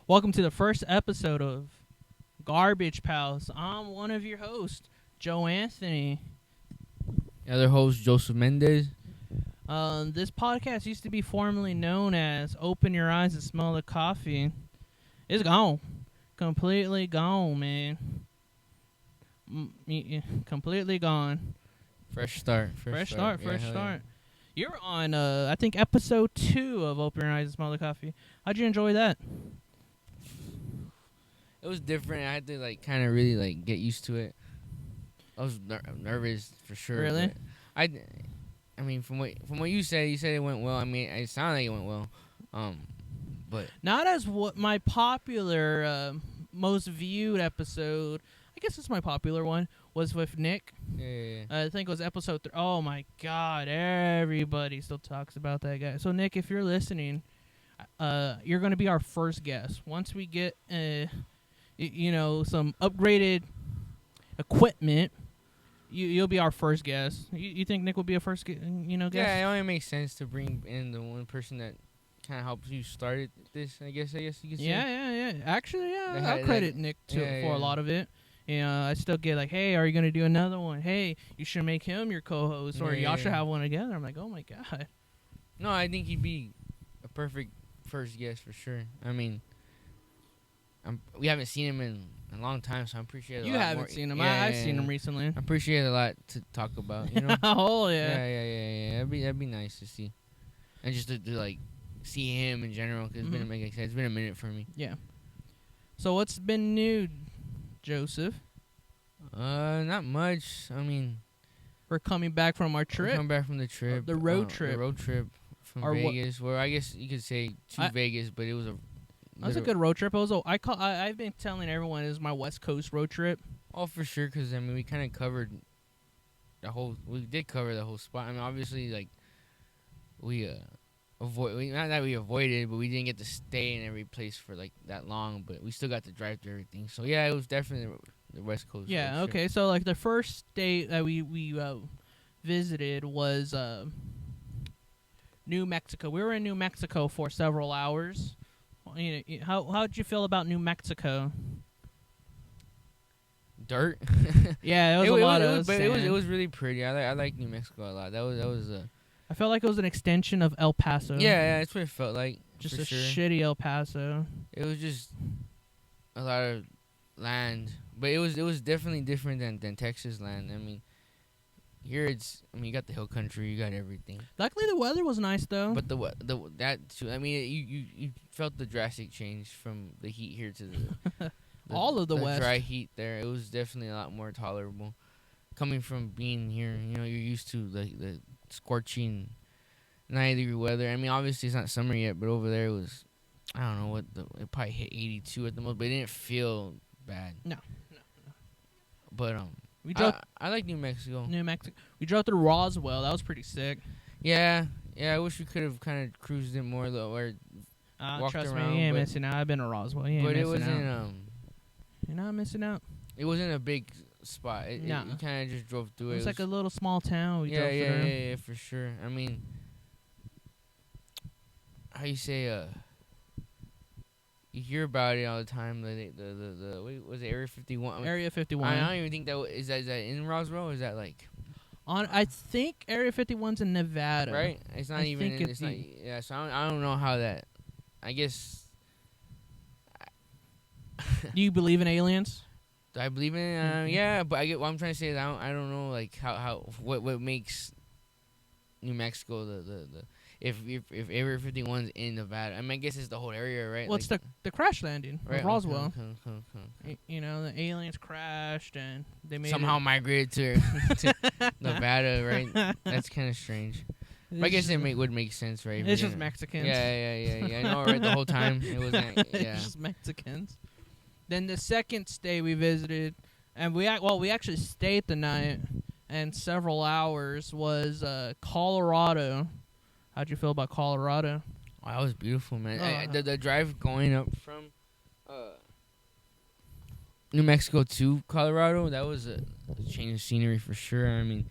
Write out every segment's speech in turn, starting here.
Welcome to the first episode of Garbage Pals. I'm one of your hosts, Joe Anthony. The other host, Joseph Mendez. This podcast used to be formerly known as Open Your Eyes and Smell the Coffee. It's gone. Completely gone, man. Completely gone. Fresh start. Fresh start. You're on, I think, episode 2 of Open Your Eyes and Smell the Coffee. How'd you enjoy that? It was different. I had to kind of really get used to it. I was nervous for sure. Really? I mean, from what you said it went well. I mean, it sounded like it went well. But not as what my popular, most viewed episode. I guess it's my popular one. Was with Nick. Yeah. I think it was episode 3. Oh my God! Everybody still talks about that guy. So Nick, if you're listening, you're going to be our first guest. Once we get, some upgraded equipment, you'll be our first guest. You think Nick will be a first, guest? Yeah, it only makes sense to bring in the one person that kind of helps you start this. I guess you could say. Yeah. Actually, I'll credit Nick for a lot of it. I still get hey, are you going to do another one? Hey, you should make him your co-host, or y'all should have one together. I'm like, oh my God. No, I think he'd be a perfect first guest for sure. I mean, we haven't seen him in a long time, so I'm pretty sure you haven't seen him. I've seen him recently. I'm pretty sure a lot to talk about. Oh yeah. Yeah. That'd be nice to see, and just to see him in general, because it's been a minute for me. Yeah. So what's been new, Joseph? Not much. I mean, we're coming back from our trip. We're coming back from the trip. The road trip. The road trip from Vegas. Well, I guess you could say Vegas, but it was That's a good road trip. I've been telling everyone it was my West Coast road trip. Oh, for sure, because I mean we kind of covered the whole. We did cover the whole spot. I mean, obviously, we not that we avoided, but we didn't get to stay in every place for that long. But we still got to drive through everything. So yeah, it was definitely the West Coast. Yeah. Okay. So the first state that we visited was New Mexico. We were in New Mexico for several hours. How'd you feel about New Mexico? Dirt. Yeah, it was a lot of but sand. it was really pretty. I like New Mexico a lot. That was I felt like it was an extension of El Paso. Yeah, that's what it felt like. Just a shitty El Paso. It was just a lot of land, but it was definitely different than Texas land. I mean, here you got the hill country, you got everything. Luckily, the weather was nice though. But that too. I mean, you felt the drastic change from the heat here to the all of the west. Dry heat there. It was definitely a lot more tolerable. Coming from being here, you're used to the scorching 90-degree weather. I mean, obviously it's not summer yet, but over there it was, I don't know it probably hit 82 at the most, but it didn't feel bad. No. But I like New Mexico. We drove through Roswell. That was pretty sick. Yeah. I wish we could have kind of cruised it more though, or walked trust around. Me, you ain't missing out. I've been to Roswell. But it wasn't. You're not missing out. It wasn't a big spot. You kind of just drove through it. It was like a little small town. We drove through. Yeah, for sure. I mean, how you say you hear about it all the time. Was it Area 51? Area 51. I don't even think is that in Roswell? Or is that I think Area 51's in Nevada. Right? It's not even. It's not. Yeah. So I don't know how that. I guess. Do you believe in aliens? Do I believe in it? Yeah, but I get what I'm trying to say is I don't know what makes New Mexico the if Area 51's in Nevada. I mean, I guess it's the whole area, right? Well, it's the crash landing of Roswell. Okay. The aliens crashed and they somehow migrated to Nevada, right? That's kind of strange. But I guess it would make sense, right? It's just Mexicans. Yeah. I know, right? The whole time it wasn't. Yeah. It's just Mexicans. Then the second state we visited, and we actually stayed the night and several hours, was Colorado. How'd you feel about Colorado? Oh, that was beautiful, man. The drive going up from New Mexico to Colorado, that was a change of scenery for sure. I mean,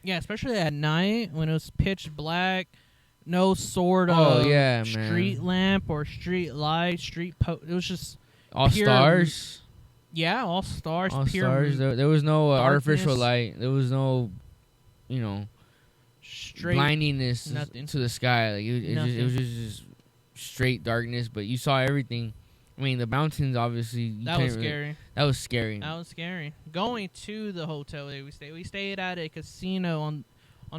yeah, especially at night when it was pitch black. No sort Oh, of yeah, street man. lamp or street light, it was just All pure stars. all stars, All pure stars. There was no artificial darkness. light. There was no, you know, straight blindiness nothing. to the sky. Like it was Nothing. just straight darkness. But you saw everything. I mean, the mountains obviously. That was scary. That was scary. That was scary. Going to the hotel that we stayed at a casino on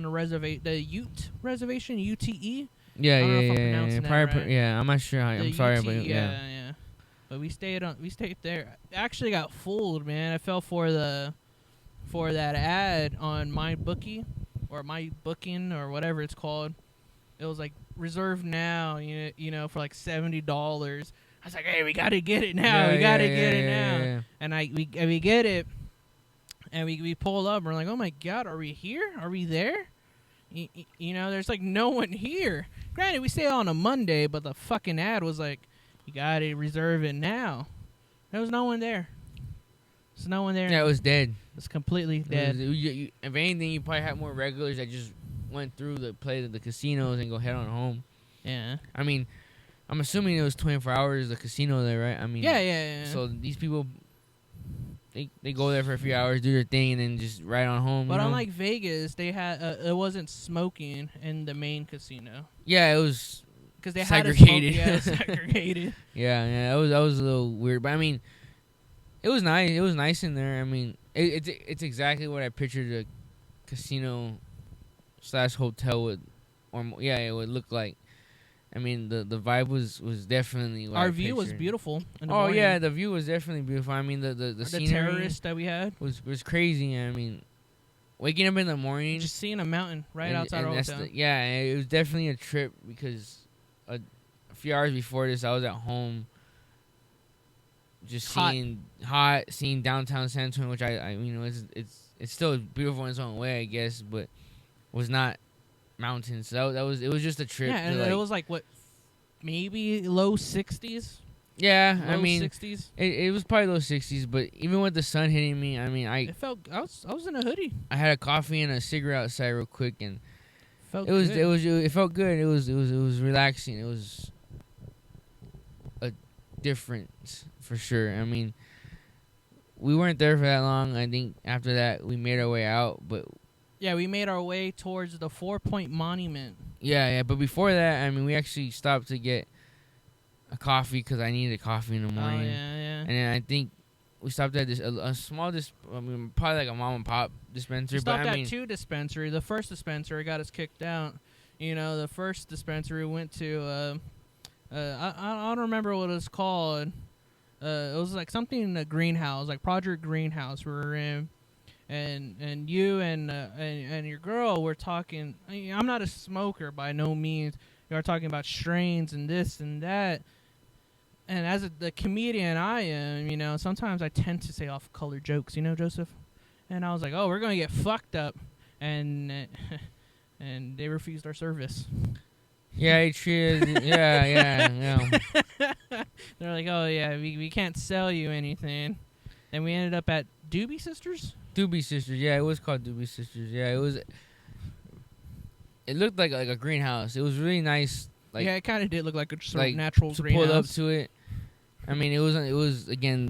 the Ute reservation, UTE. Yeah, I don't know if I'm yeah. pronouncing that Probably, right. yeah. I'm not sure. I'm The sorry, UTE, but yeah. But we stayed there. I actually got fooled, man. I fell for that ad on my bookie or my booking or whatever it's called. It was like reserve now, you know, for like $70. I was like, hey, we gotta get it now. We gotta get it now. Yeah. And we get it, and we pull up. And we're like, oh my god, are we here? Are we there? You know, there's like no one here. Granted, we stayed on a Monday, but the fucking ad was like, you gotta reserve it now. There was no one there. There's no one there. Yeah, it was dead. It's completely dead. If anything, you probably had more regulars that just went through the casinos and go head on home. Yeah. I mean, I'm assuming it was 24 hours the casino there, right? I mean, Yeah. So these people, they go there for a few hours, do their thing, and then just ride on home. But you know? unlike Vegas, they had it wasn't smoking in the main casino Yeah, it was because they segregated. had segregated. Yeah, that was a little weird, but I mean, it was nice. It was nice in there. I mean, it's exactly what I pictured a casino / hotel would, it would look like. I mean, the vibe was definitely what Our I view was pictured. beautiful. In the Oh morning. yeah, the view was definitely beautiful. I mean, the scenery terrace that we had, was crazy. I mean, waking up in the morning, just seeing a mountain right outside our that's hotel. yeah, it was definitely a trip because a few hours before this, I was at home, just seeing downtown San Antonio, which I you know it's still beautiful in its own way, I guess, but was not mountains. So it was just a trip. Yeah, and to it was like what, maybe low 60s. Yeah, Low I mean, 60s. it was probably low 60s, but even with the sun hitting me, I mean, It felt. I was in a hoodie. I had a coffee and a cigarette outside real quick, and Felt it good. felt good. It was relaxing. It was a difference for sure. I mean, we weren't there for that long. I think after that we made our way out, but Yeah, we made our way towards the 4-Point Monument. yeah. But before that, I mean, we actually stopped to get a coffee because I needed coffee in the morning. Oh yeah. And then I think we stopped at a small I mean, probably like a mom and pop dispensary. We stopped but I at mean, 2 dispensaries. The first dispensary got us kicked out. You know, the first dispensary went to I don't remember what it was called. It was like something in the greenhouse, like Project Greenhouse we were in. And you and your girl were talking. I mean, I'm not a smoker by no means. You were talking about strains and this and that. And as the comedian I am, you know, sometimes I tend to say off-color jokes, you know, Joseph? And I was like, oh, we're going to get fucked up. And and they refused our service. yeah, he treated, yeah. They're like, oh, yeah, we can't sell you anything. Then we ended up at Doobie Sisters? Doobie Sisters, yeah, it was called Doobie Sisters. Yeah, it was. It looked like a greenhouse. It was really nice. Like, yeah, it kind of did look like a sort like of natural to greenhouse. pull up to it. I mean, it was again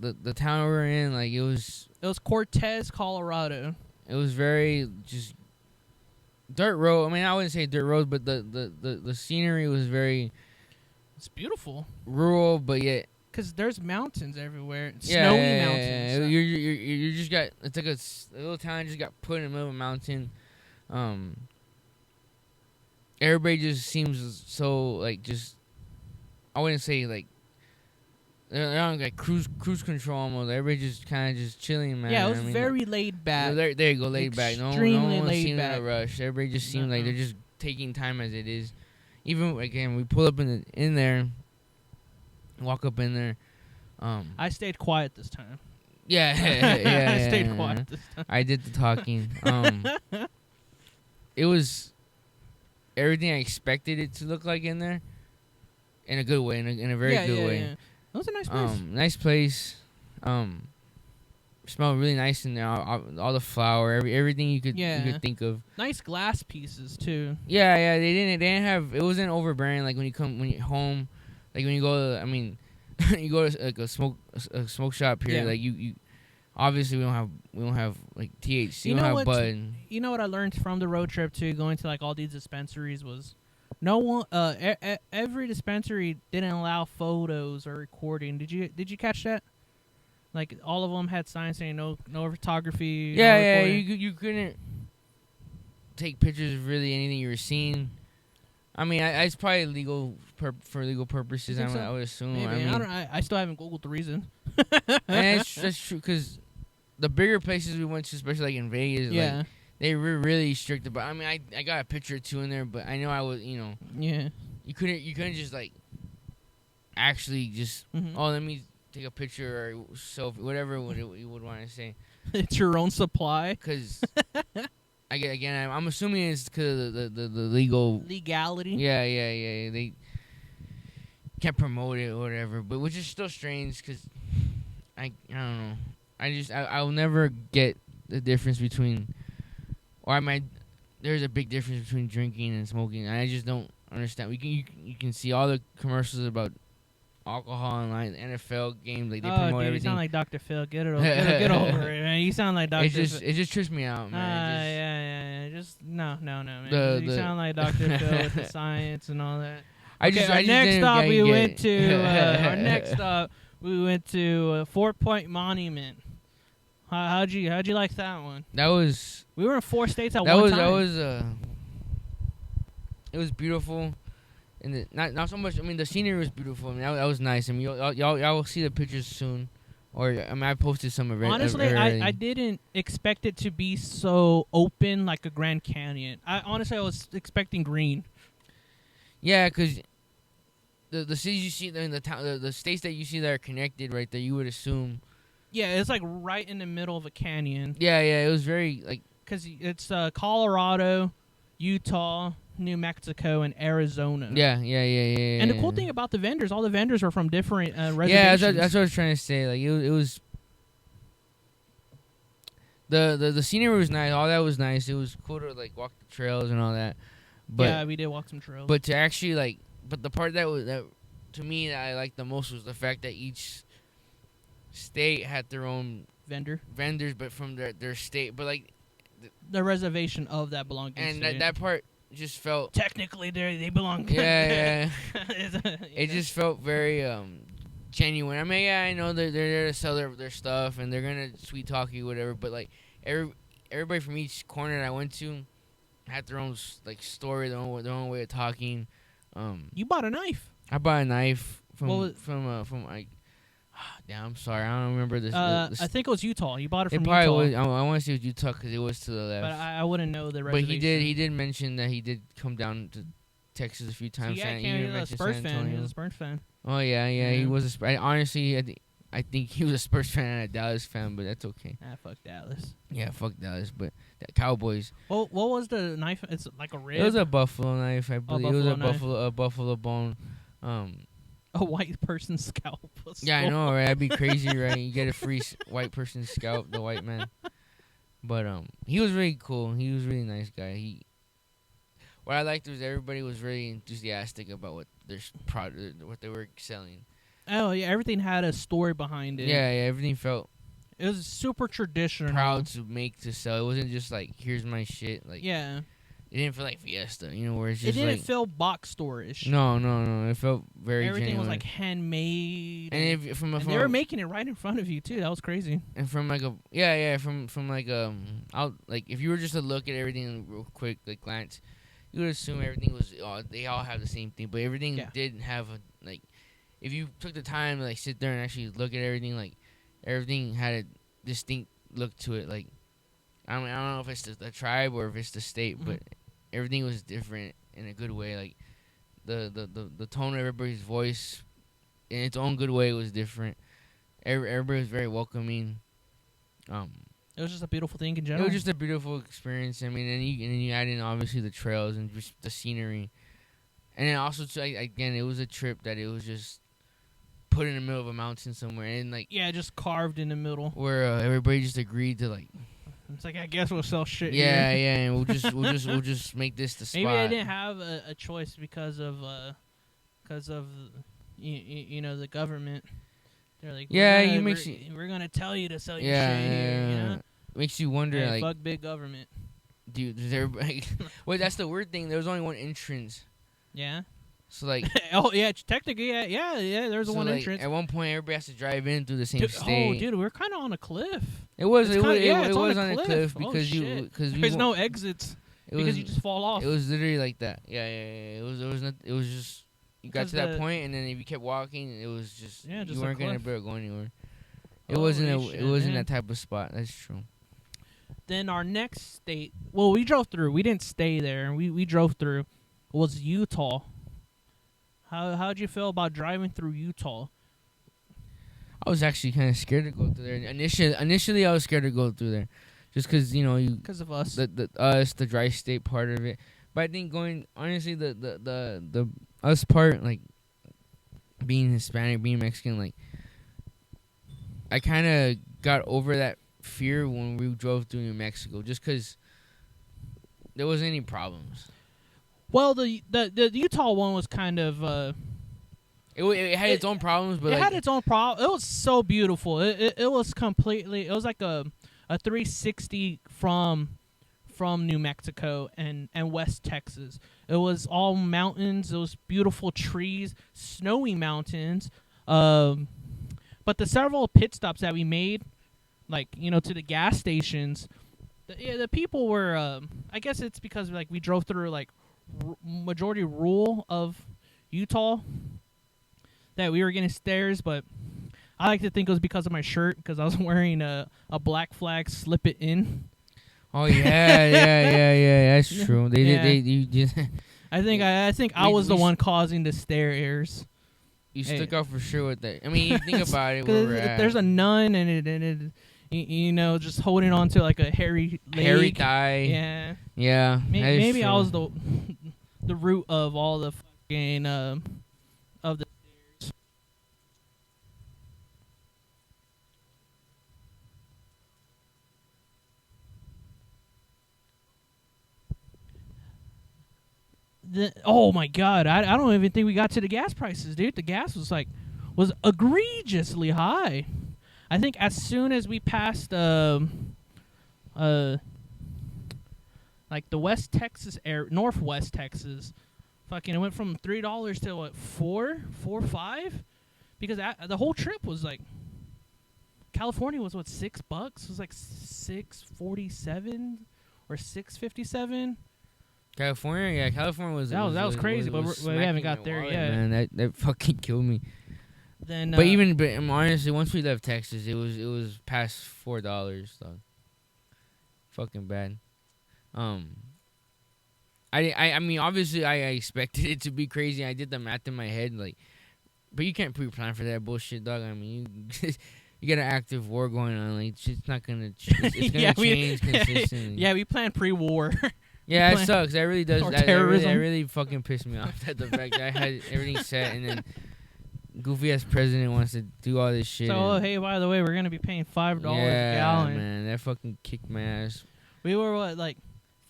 the town we were in. Like it was Cortez, Colorado. It was very just dirt road. I mean, I wouldn't say dirt road, but the scenery was very It's beautiful. rural, but yet Because there's mountains everywhere. yeah, Snowy mountains. Yeah. You just got, it's like a little town just got put in the middle of a mountain. Everybody just seems so like just, I wouldn't say like they're on like cruise control almost. Everybody just kind of just chilling, man. Yeah, it was I mean, very laid back. There you go, laid back. No Extremely one laid seems back. in a rush. Everybody just seems like they're just taking time as it is. Even again, we pull up in there, walk up in there. I stayed quiet this time. Yeah, I stayed quiet this time. I did the talking. It was everything I expected it to look like in there, in a good way, in a very good way. Yeah. That was a nice place. Nice place. smelled really nice in there. All the flour, everything you could think of. Nice glass pieces too. Yeah. They didn't have. It wasn't overbearing. Like when you're home, like when you go. You go to like a smoke shop here. Yeah. Like you obviously we don't have like THC. You we know don't have what? bud. You know what I learned from the road trip too, going to like all these dispensaries was, no one. Every dispensary didn't allow photos or recording. Did you catch that? Like all of them had signs saying no photography. Yeah, no yeah. recording. You couldn't take pictures of really anything you were seeing. I mean, it's probably legal for legal purposes. You think so? I would assume. Maybe. I mean, I still haven't Googled the reason. and that's true because the bigger places we went to, especially like in Vegas, Yeah. like they were really strict about. I mean, I got a picture or two in there, but I know I was, Yeah. you couldn't just like actually just let me take a picture or selfie, whatever you would want to say. It's your own supply. Because I'm assuming it's because of the legality. Yeah. They can't promote it or whatever, but which is still strange because I don't know. I'll never get the difference between, or there's a big difference between drinking and smoking. I just don't understand. You can see all the commercials about alcohol and like NFL games, like they promote everything. You sound like Dr. Phil. Get over it, man. You sound like Dr. Phil. It just trips me out, man. Yeah. Just no, man. You sound like Dr. Phil with the science and all that. Our next stop we went to Fort Point Monument. How'd you like that one? We were in 4 states at one time. It was beautiful. And not so much. I mean, the scenery was beautiful. I mean, that was nice. I mean, y'all will see the pictures soon. Or I mean, I posted some of it. Honestly, I didn't expect it to be so open like a Grand Canyon. I was expecting green. Yeah, because the cities you see in the states that you see that are connected right there, you would assume. Yeah, it's like right in the middle of a canyon. Yeah, it was very like because it's Colorado, Utah, New Mexico, and Arizona. Yeah. And the cool thing about the vendors, all the vendors were from different reservations. Yeah, that's what I was trying to say. Like it was. The scenery was nice. All that was nice. It was cool to like walk the trails and all that. But yeah, we did walk some trails. But to actually but the part that to me that I liked the most was the fact that each state had their own vendors, but from their state, but like the reservation of that belonged to and that part just felt technically they belong. Yeah. It just felt very genuine. I mean, yeah, I know they're there to sell their stuff and they're gonna sweet talk you, whatever. But like everybody from each corner that I went to had their own like story, their own way of talking. You bought a knife. I bought a knife from like. Damn, I'm sorry. I don't remember this. I think it was Utah. You bought it from Utah. It probably was. I want to say it was Utah because it was to the left. But I wouldn't know the reservation. But he did mention that he did come down to Texas a few times. Yeah, he was a Spurs fan. He was a Spurs fan. Oh yeah. He was. Honestly, I think he was a Spurs fan and a Dallas fan, but that's okay. Fuck Dallas. Yeah, fuck Dallas, but Cowboys. Well, what was the knife? It's like a rib. It was a buffalo knife, I believe. It was a buffalo bone. A white person's scalp. Yeah, I know, right? That'd be crazy, right? You get a free white person's scalp, the white man. But he was really cool. He was a really nice guy. What I liked was everybody was really enthusiastic about what their product, what they were selling. Oh yeah, everything had a story behind it. Yeah, everything felt. It was super traditional. Proud to sell. It wasn't just like here's my shit. Like yeah. It didn't feel like Fiesta, where it's just it didn't feel box store-ish. No. It felt very Everything genuine. was like handmade. And they were making it right in front of you too. That was crazy. And from like if you were just to look at everything real quick, like glance, you would assume everything was they all have the same thing, but everything did have if you took the time to like sit there and actually look at everything, like everything had a distinct look to it. Like I don't know if it's the tribe or if it's the state, but everything was different in a good way. Like the tone of everybody's voice, in its own good way, was different. Everybody was very welcoming. It was just a beautiful thing in general. It was just a beautiful experience. I mean, and then you add in obviously the trails and just the scenery, and then also again it was a trip that it was just put in the middle of a mountain somewhere, and like Yeah, just carved in the middle. where everybody just agreed to like. It's like I guess we'll sell shit. Yeah, here. yeah, and we'll just make this the spot. Maybe they didn't have a choice because of you know the government. They're like, Yeah, we're gonna tell you to sell your yeah, shit here. You know, makes you wonder hey, like, fuck big government. dude, does everybody? Wait, that's the weird thing. There was only one entrance, Yeah. so like, Oh yeah, technically yeah. There's so one like, entrance. At one point, everybody has to drive in through the same Dude, state. oh, dude, we're kind of on a cliff. It was It's it kinda- was yeah, it it's was on on a a cliff. cliff Oh, because shit. because There's no exits because you just fall off. It was literally like that. Yeah. It was just you got Because to that point, and then if you kept walking, it was just Yeah, just you a weren't gonna cliff. be able to go anywhere. Holy shit, It wasn't man. that type of spot. That's true. Then our next state, well, we drove through. We didn't stay there. We drove through. Was Utah. How'd you feel about driving through Utah? I was actually kind of scared to go through there. Initially, I was scared to go through there, just because Because of us. the dry state part of it. But I think going honestly, the us part, like being Hispanic, being Mexican, like I kind of got over that fear when we drove through New Mexico, just because there wasn't any problems. Well, the Utah one was kind of It had its own problems, but it like, had its own problem. It was so beautiful. It was completely. It was like a 360 from New Mexico and West Texas. It was all mountains. It was beautiful trees, snowy mountains. But the several pit stops that we made, like to the gas stations, the people were. I guess it's because like we drove through like majority rural of Utah that we were getting stares, but I like to think it was because of my shirt because I was wearing a Black Flag slip it in. oh yeah, that's true. They Yeah. did. You just I think I was the one causing the stares. you Hey. stuck out for sure with that. I mean, you think about it. 'Cause Where we're at. there's a nun and it just holding on to like a hairy leg. hairy thigh. Yeah. Yeah, that is Maybe I true. was the root of all the fucking of the stairs. Oh my god, I don't even think we got to the gas prices, dude. The gas was egregiously high. I think as soon as we passed like the West Texas Northwest Texas, fucking it went from $3 to what, $4, $5, because the whole trip was like California was what, $6? It was like $6.47 or $6.57. California was That was crazy, but we haven't smacking got my there wallet, yet. Man, that fucking killed me. Then, But honestly, once we left Texas, it was past $4, dog. Fucking bad. I mean, obviously, I expected it to be crazy. I did the math in my head, like, but you can't pre-plan for that bullshit, dog. I mean, you got an active war going on. Like, it's not gonna. It's gonna change consistently. yeah, we planned pre-war. Yeah, it sucks. That really does. Or That terrorism. really fucking pissed me off. That the fact that I had everything set, and then goofy ass president wants to do all this shit. So, and- hey, by the way, we're gonna be paying $5 a yeah, gallon. man, that fucking kicked my ass. We were what, like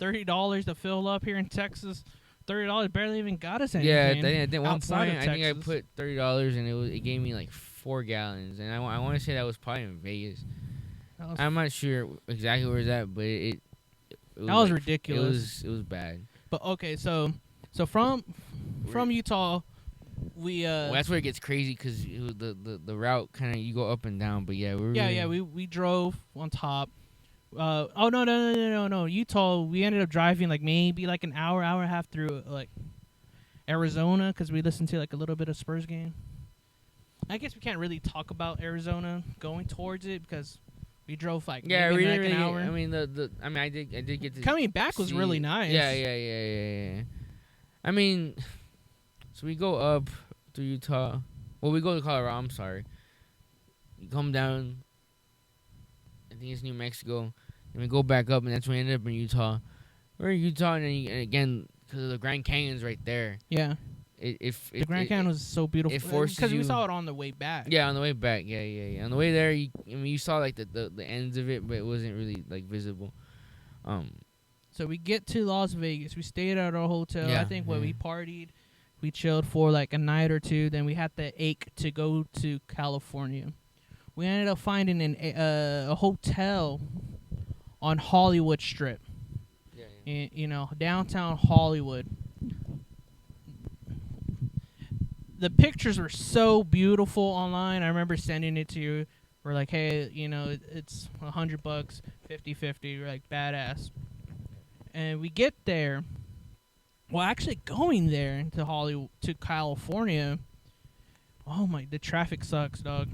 $30 to fill up here in Texas. $30 barely even got us anything. Yeah, at one outside point, of I think I Texas. put $30, and it gave me like 4 gallons, and I want to say that was probably in Vegas. That was, I'm not sure exactly where it's at, but it that was like, ridiculous. It was bad. But okay, so from Utah, we Well, that's where it gets crazy because the route kind of you go up and down. But yeah, we drove on top. Oh no, Utah. We ended up driving like maybe like an hour and a half through like Arizona because we listened to like a little bit of Spurs game. I guess we can't really talk about Arizona going towards it because we drove like maybe like an hour. I mean I did get to Coming back was see- really nice. Yeah. I mean, so we go up to Utah. Well, we go to Colorado. I'm sorry. You come down. I think it's New Mexico, and we go back up, and that's when we ended up in Utah. We're in Utah, and again because the Grand Canyon's right there. Yeah. The Grand Canyon was so beautiful. It forces because we you- saw it on the way back. Yeah, on the way back. Yeah. On the way there, you saw like the ends of it, but it wasn't really like visible. So we get to Las Vegas. We stayed at our hotel. Yeah, I think when yeah. we partied, we chilled for like a night or two. Then we had the ache to go to California. We ended up finding a hotel on Hollywood Strip. Yeah. In, downtown Hollywood. The pictures were so beautiful online. I remember sending it to you. We're like, hey, it's $100, 50-50. We're like, badass. And we get there. Well, actually going there to California. Oh the traffic sucks, dog.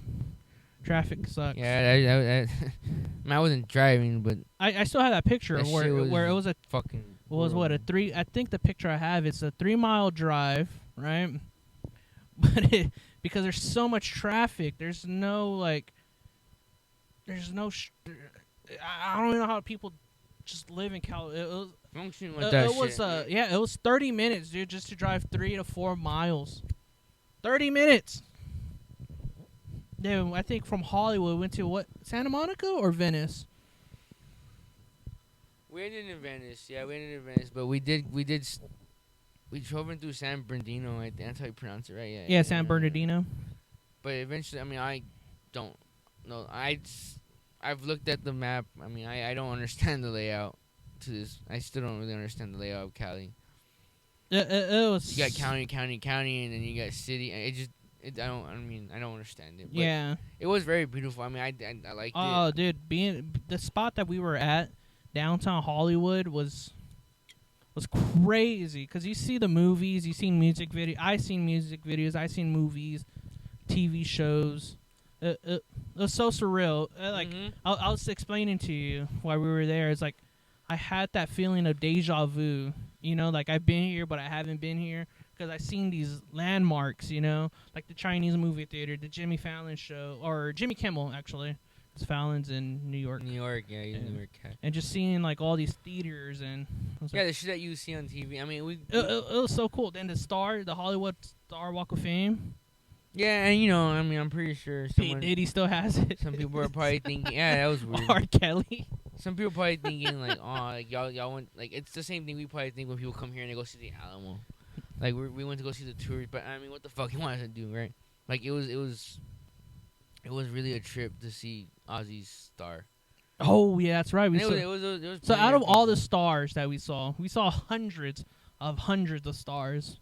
Traffic sucks. Yeah, I wasn't driving, but I still have that picture that of shit where it was a fucking. was what a 3. I think the picture I have it's a 3-mile drive, right? But because there's so much traffic, there's no I don't know how people just live in California. Function with that It was shit. it was 30 minutes, dude, just to drive 3 to 4 miles. 30 minutes. Then I think from Hollywood we went to what, Santa Monica or Venice? We ended in Venice. Yeah, we ended in Venice, but we drove in through San Bernardino. I think that's how you pronounce it, right? Yeah, San Bernardino. But eventually, I mean, I don't know. I've looked at the map. I mean, I don't understand the layout to this. I still don't really understand the layout of Cali. It was. You got county, and then you got city. I don't understand it. But Yeah. it was very beautiful. I mean, I liked it. Oh, dude, being the spot that we were at, downtown Hollywood, was crazy. Cause you see the movies, you seen music video. I seen music videos. I seen movies, TV shows. It was so surreal. Mhm. I was explaining to you while we were there. It's like I had that feeling of deja vu. Like I've been here, but I haven't been here. Because I seen these landmarks, like the Chinese movie theater, the Jimmy Fallon show, or Jimmy Kimmel, actually. It's Fallon's in New York. New York, yeah, he's a New York cat. And just seeing, like, all these theaters and... Yeah, the shit that you see on TV. I mean, It was so cool. Then the Hollywood Star Walk of Fame. Yeah, and I mean, I'm pretty sure P. Diddy still has it. some people are probably thinking, yeah, that was weird. R. Kelly. Some people probably thinking, like, oh, like, y'all went... Like, it's the same thing we probably think when people come here and they go see the Alamo. Like we went to go see the tourists, but I mean, what the fuck he wanted to do, right? Like it was really a trip to see Ozzy's star. Oh yeah, that's right. It was So out of all the stars that we saw hundreds of stars.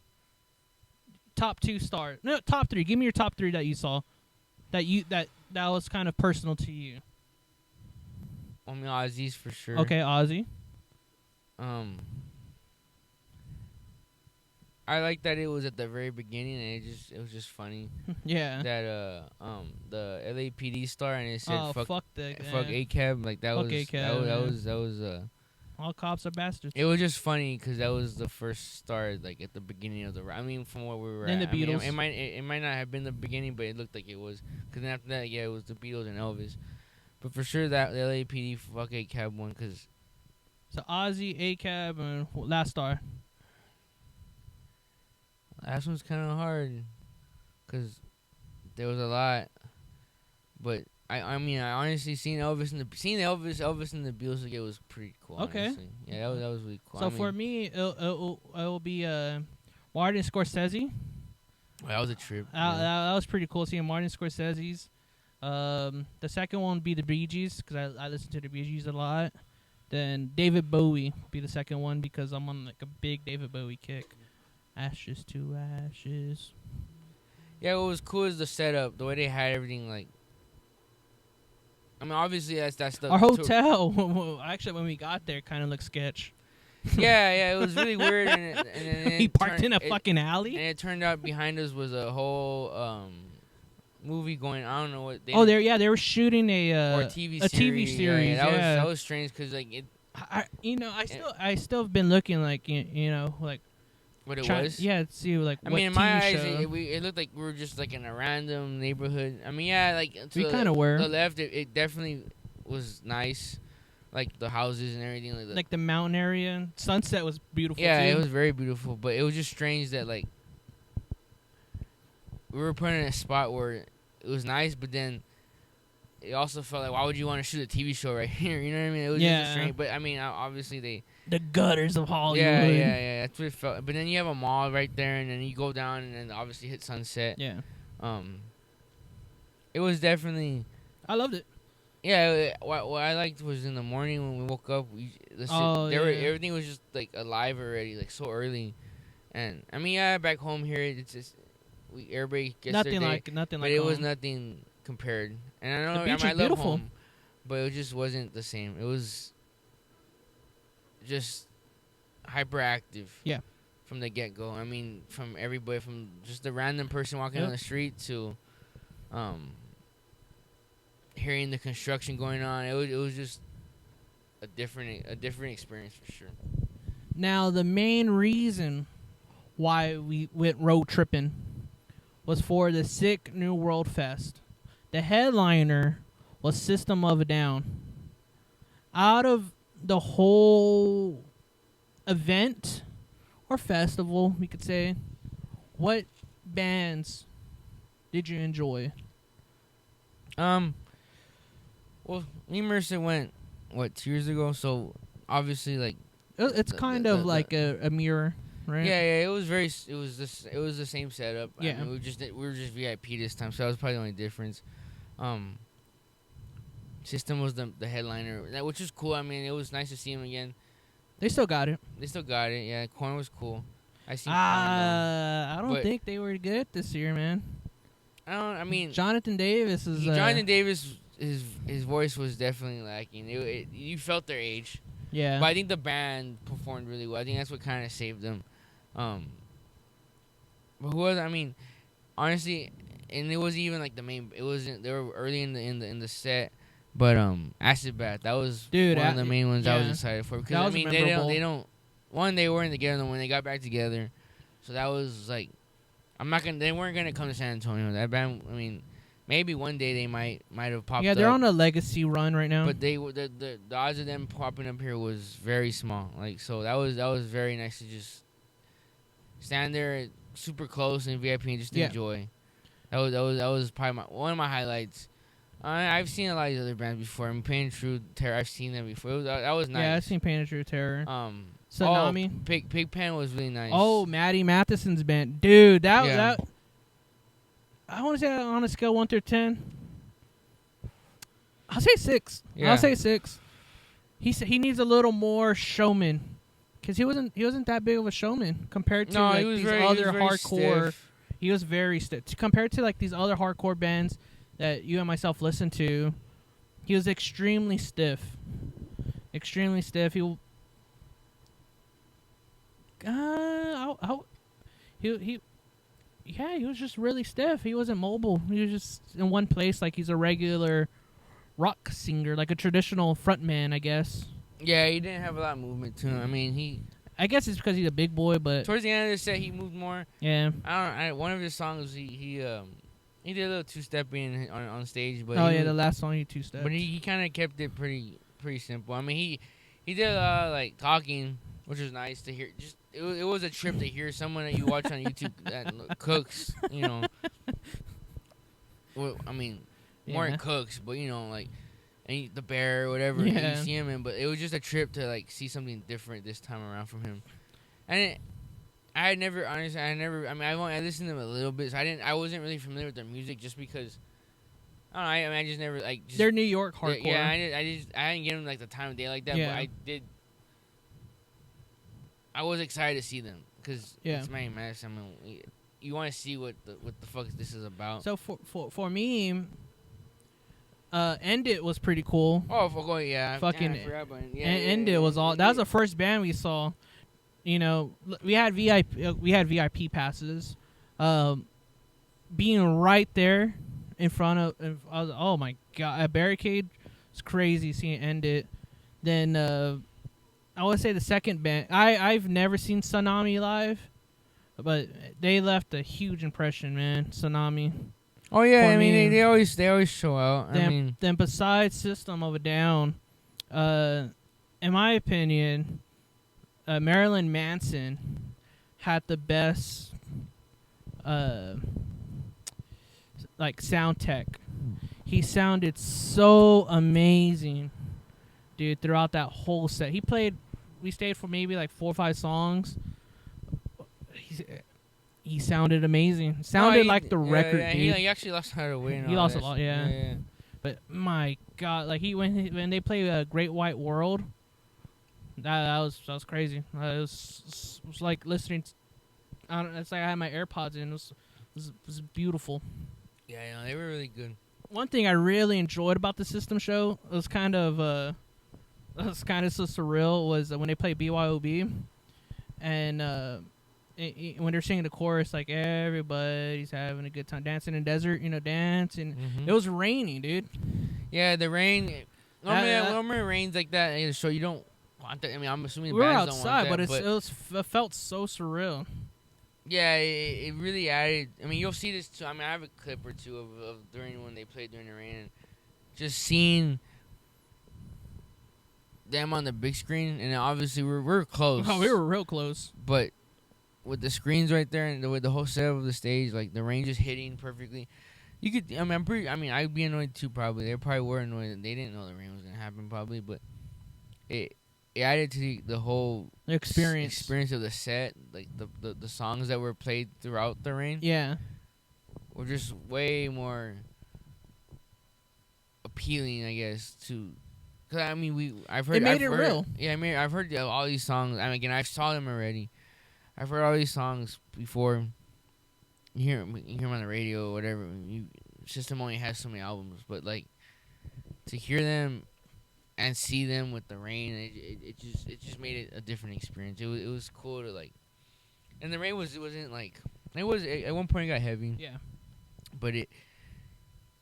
Top 2 stars. No, top 3. Give me your top 3 that you saw. That was kind of personal to you. I mean, Ozzy's for sure. Okay, Ozzy. I like that it was at the very beginning, and it was just funny. Yeah. That the LAPD star, and it said fuck ACAB, like that fuck was ACAB, that was all cops are bastards. It was just funny because that was the first star, like at the beginning of the. I mean, from where we were then at. the Beatles. I mean, it might not have been the beginning, but it looked like it was. Because then after that, yeah, it was the Beatles and Elvis. But for sure, that the LAPD fuck ACAB one, because. So Ozzy, ACAB, and last star. Last one's kind of hard, because there was a lot, but I mean I honestly seen Elvis and the Beatles together was pretty cool. Okay. Honestly. Yeah, that was really cool. So for me, it'll be Martin Scorsese. Well, that was a trip. That was pretty cool seeing Martin Scorsese's. The second one would be the Bee Gees because I listen to the Bee Gees a lot. Then David Bowie would be the second one because I'm on like a big David Bowie kick. Ashes to ashes. Yeah, what was cool is the setup, the way they had everything. Like, I mean, obviously that's the our hotel. Actually, when we got there, kind of looked sketch. Yeah, it was really weird. And he parked in a fucking alley. And it turned out behind us was a whole movie going. I don't know what. They were shooting a TV series. Yeah, that was strange because like it. I still have been looking like like. What it was? Yeah, see, like, I mean, in my eyes, show. it looked like we were just, like, in a random neighborhood. I mean, yeah, like... We kind of were. The left, it definitely was nice. Like, the houses and everything. Like the mountain area. Sunset was beautiful, yeah, too. it was very beautiful. But it was just strange that, like... we were put in a spot where it was nice, but then it also felt like, why would you want to shoot a TV show right here? You know what I mean? It was just a strange. But I mean, obviously the gutters of Hollywood. Yeah. That's what it felt. But then you have a mall right there, and then you go down, and then obviously hit Sunset. Yeah. It was definitely. I loved it. Yeah, what I liked was in the morning when we woke up. Everything was just like alive already, like so early, and I mean, back home here it's just everybody gets nothing their day, nothing but like it home. was nothing compared. And I know The beach I is love beautiful. home, but it just wasn't the same. It was just hyperactive. Yeah. From the get go. I mean, from everybody, from just the random person walking Yep. on the street to, hearing the construction going on. It was just a different experience for sure. Now, the main reason why we went road tripping was for the Sick New World Fest. The headliner was System of a Down. Out of the whole event or festival, we could say, what bands did you enjoy? Well, me and Mercer went 2 years ago, so obviously like It's kind of like a mirror, right? Yeah, it was it was the same setup. Yeah. I mean, we were just VIP this time, so that was probably the only difference. System was the headliner, which was cool. I mean, it was nice to see him again. They still got it. Yeah, Korn was cool. I don't think they were good this year, man. I mean, Jonathan Davis is. Jonathan Davis, his voice was definitely lacking. You felt their age. Yeah. But I think the band performed really well. I think that's what kind of saved them. But who was? I mean, honestly, and it wasn't even like the main. It wasn't. They were early in the set. But Acid Bath, that was one of the main ones I was excited for, because I mean they don't they weren't together when they got back together, so that was like, they weren't gonna come to San Antonio. That band, I mean, maybe one day they might have popped up. Yeah, they're on a legacy run right now. But the odds of them popping up here was very small. Like, so that was very nice to just stand there super close in VIP and just enjoy. That was probably one of my highlights. I've seen a lot of these other bands before. I mean, Pain and True Terror, I've seen them before. That was nice. Yeah, I've seen Pain and True Terror. Tsunami. Pigpen was really nice. Oh, Maddie Matheson's band. Dude, that I want to say on a scale 1 through 10. I'll say 6. Yeah. I'll say 6. He needs a little more showman, because he wasn't that big of a showman compared to these other hardcore. Stiff. He was very stiff compared to like these other hardcore bands that you and myself listen to. He was extremely stiff. Extremely stiff. He was just really stiff. He wasn't mobile. He was just in one place like he's a regular rock singer, like a traditional frontman, I guess. Yeah, he didn't have a lot of movement to him. I mean, I guess it's because he's a big boy, but towards the end of the set he moved more. Yeah. One of his songs he did a little two-stepping on stage, but the last song he two-stepped. But he kind of kept it pretty simple. I mean, he did a lot of like talking, which was nice to hear. Just it was a trip to hear someone that you watch on YouTube that cooks, you know. Well, I mean, more cooks, but you know, like, and the bear or whatever you see him in. But it was just a trip to like see something different this time around from him. And I listened to them a little bit, so I wasn't really familiar with their music, just because I don't know. I just never like. They're New York hardcore. Yeah, I didn't give them like the time of day like that, but I did. I was excited to see them because it's Miami Madison. I mean, you want to see what the fuck this is about. So for me, End It was pretty cool. Oh, yeah. Fucking I forgot about it. End It was all. That was the first band we saw. You know, we had VIP passes. Being right there in front of, oh my god, a barricade. It's crazy seeing End It. Then I would say the second band. I've never seen Tsunami live, but they left a huge impression, man. Tsunami. Oh yeah, I mean they always show out. Then besides System of a Down, in my opinion, Marilyn Manson had the best like sound tech. He sounded so amazing, dude, throughout that whole set. We stayed for maybe like 4 or 5 songs. He sounded amazing. Sounded like the record, dude. He actually lost a lot of weight. He lost a lot, yeah. But my God, like when they play Great White World, that was crazy. It was like listening. It's like I had my AirPods in. It was beautiful. Yeah, they were really good. One thing I really enjoyed about the System show was kind of so surreal was when they played BYOB, and when they're singing the chorus, like everybody's having a good time dancing in the desert, dancing. Mm-hmm. It was raining, dude. Yeah, the rain. Normally it rains like that in the show. You don't want that. I mean, I'm assuming We were bands outside, don't want that, but it felt so surreal. Yeah, it really added. I mean, you'll see this too. I mean, I have a clip or two of during when they played during the rain, and just seeing them on the big screen, and obviously we're close. Oh, we were real close. But with the screens right there and with the whole setup of the stage, like the rain just hitting perfectly, you could. I mean, I'd be annoyed too. Probably they probably were annoyed. They didn't know the rain was gonna happen. Probably, but it added to the whole experience of the set. Like the songs that were played throughout the rain. Yeah. Were just way more appealing, I guess. Cause I mean, I've heard. It made it real. Yeah, I mean, I've heard all these songs. I mean, again, I saw them already. I've heard all these songs before. You hear them on the radio or whatever. System only has so many albums, but like to hear them and see them with the rain, it just made it a different experience. It was cool to like, and the rain at one point it got heavy. Yeah. But it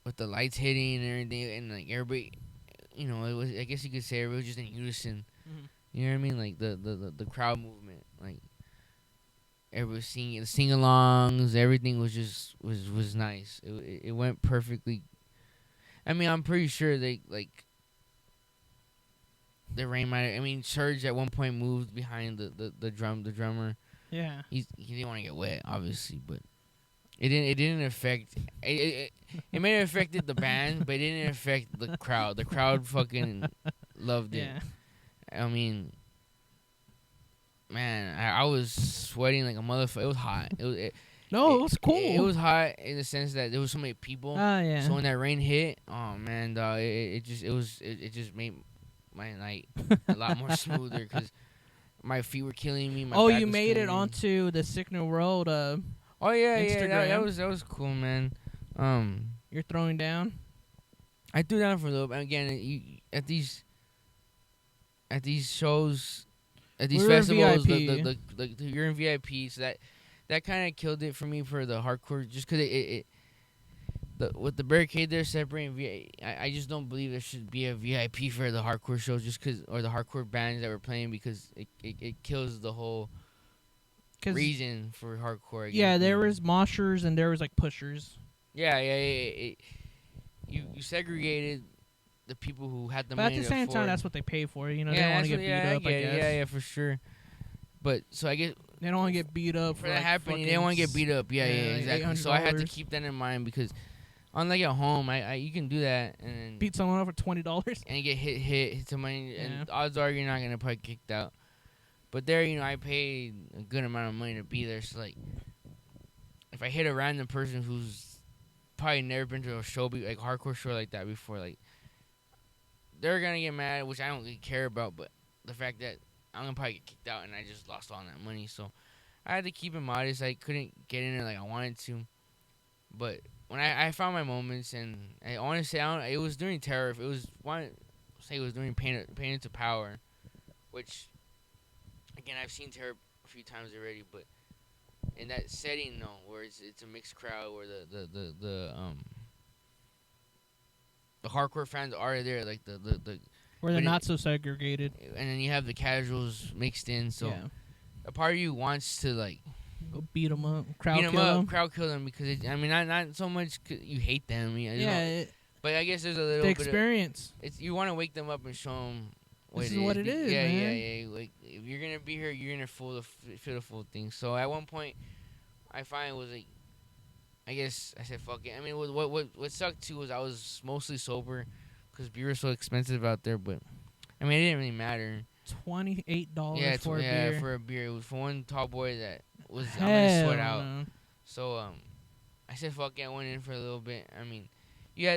with the lights hitting and everything, and like everybody, it was. I guess you could say everybody was just in unison. Mm-hmm. You know what I mean? Like the crowd movement, like everybody was singing, the sing-alongs, everything was just was nice. It went perfectly. I mean, I'm pretty sure they like the rain might. I mean, Serge at one point moved behind the drummer. Yeah. He didn't want to get wet, obviously, but it didn't affect. It may have affected the band, but it didn't affect the crowd. The crowd fucking loved it. Yeah. I mean, man, I was sweating like a motherfucker. It was hot. It was cool. It was hot in the sense that there was so many people. Yeah. So when that rain hit, oh man, dog, it just made my night a lot more smoother because my feet were killing me. You made it onto the Signal Road. Oh yeah, Instagram. that was cool, man. You're throwing down. I threw down for a little bit. Again, at these shows, at these festivals, you're in VIP, so that kind of killed it for me for the hardcore, just because with the barricade there separating VIP. I just don't believe there should be a VIP for the hardcore shows, just because, or the hardcore bands that were playing, because it kills the whole reason for hardcore. Yeah, there was moshers and there was like pushers. Yeah. You segregated the people who had the money. But at the same time, that's what they pay for. They don't want to get beat up. I guess. Yeah, for sure. But so I guess they don't want to get beat up for that happening. They don't want to get beat up. Yeah, exactly. $800. So I had to keep that in mind because, unlike at home, you can do that and beat someone up for $20 and get hit somebody, and odds are you're not gonna probably get kicked out. But there, I paid a good amount of money to be there. So like, if I hit a random person who's probably never been to a show, like hardcore show like that before, like they're gonna get mad, which I don't really care about. But the fact that I'm gonna probably get kicked out and I just lost all that money, so I had to keep it modest. I couldn't get in there like I wanted to, but when I found my moments, and I want to say it was during Terror. It was during Painted to Power, which again I've seen Terror a few times already, but in that setting, no, where it's a mixed crowd, where the hardcore fans are there, like the where they're not so segregated, and then you have the casuals mixed in. So a part of you wants to like go beat them up, crowd kill them, because not so much 'cause you hate them. But I guess there's a little the bit experience. You want to wake them up and show them this is what it is. Yeah. Like if you're gonna be here, you're gonna feel the full thing. So at one point, I finally was like, I guess I said fuck it. I mean, what sucked too was I was mostly sober, because beer was so expensive out there. But I mean, it didn't really matter. $28 for a beer. For a beer. It was for one tall boy that was I'm gonna sweat Hell out. no. So I said fuck it. I went in for a little bit. I mean, you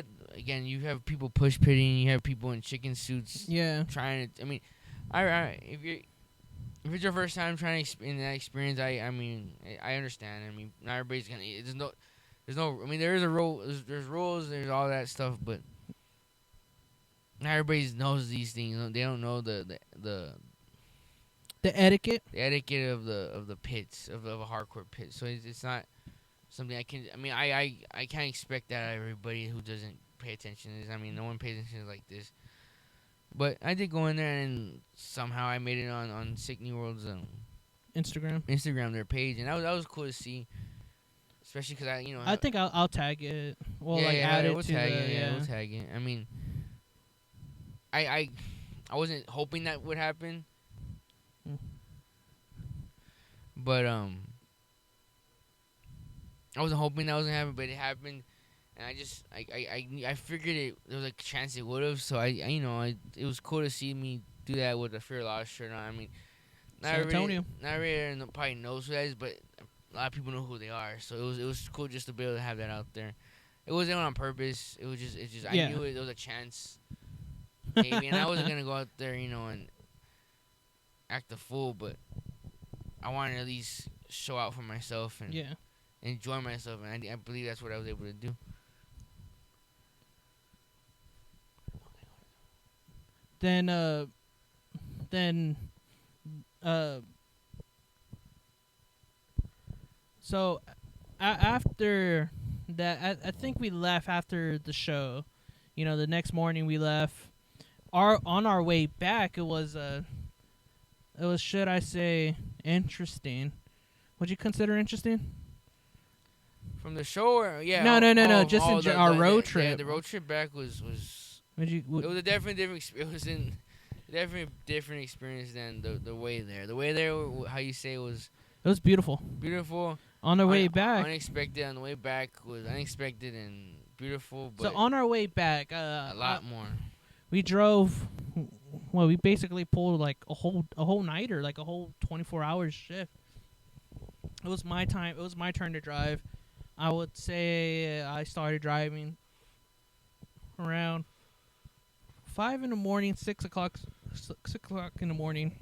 have people push pitting. You have people in chicken suits. Yeah. Trying to. I mean, if it's your first time trying to in that experience, I mean, I understand. I mean, not everybody's gonna. There's no. I mean, there is a rule. There's rules. There's all that stuff, but not everybody knows these things. They don't know The etiquette. the etiquette of the pits of a hardcore pit. So it's not something I can. I mean, I can't expect that out of everybody who doesn't pay attention. I mean, no one pays attention like this. But I did go in there, and somehow I made it on Sick New World's Instagram, their page, and that was cool to see, especially because I think I'll tag it. Well, yeah, add it we'll to tag the it. Yeah, we'll tag it. I mean, I wasn't hoping that would happen, but I wasn't hoping that was gonna happen, but it happened. And I figured there was a chance it would have, so it was cool to see me do that with a Fear Loss shirt on. I mean, San Antonio. Not everybody probably knows who that is, but a lot of people know who they are. So it was cool just to be able to have that out there. It wasn't on purpose. It just I knew there was a chance, maybe, and I wasn't gonna go out there, and act a fool, but I wanted to at least show out for myself and enjoy myself, and I believe that's what I was able to do. Then so after that, I think we left after the show. The next morning we left. On our way back, it was should I say interesting? Would you consider interesting? From the show, or No. Just our road trip. Yeah, the road trip back was. It was a definitely different experience than the way there. The way there, how you say, was. It was beautiful. Beautiful. On the way back. Unexpected. On the way back was unexpected and beautiful. But so on our way back, a lot more. We drove. Well, we basically pulled like a whole nighter, like a whole 24-hour shift. It was my time. It was my turn to drive. I would say I started driving around 5 in the morning, 6 o'clock in the morning.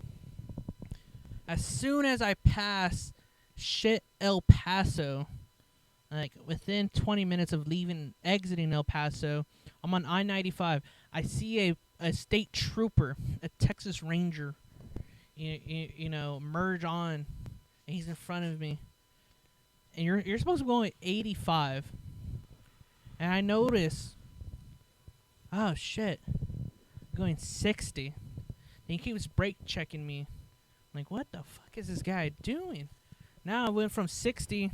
As soon as I pass El Paso, like within 20 minutes of exiting El Paso, I'm on I-95. I see a state trooper, a Texas Ranger, merge on, and he's in front of me. And you're supposed to go at 85, and I notice, oh shit, I'm going 60. And he keeps brake checking me. I'm like, what the fuck is this guy doing? Now I went from 60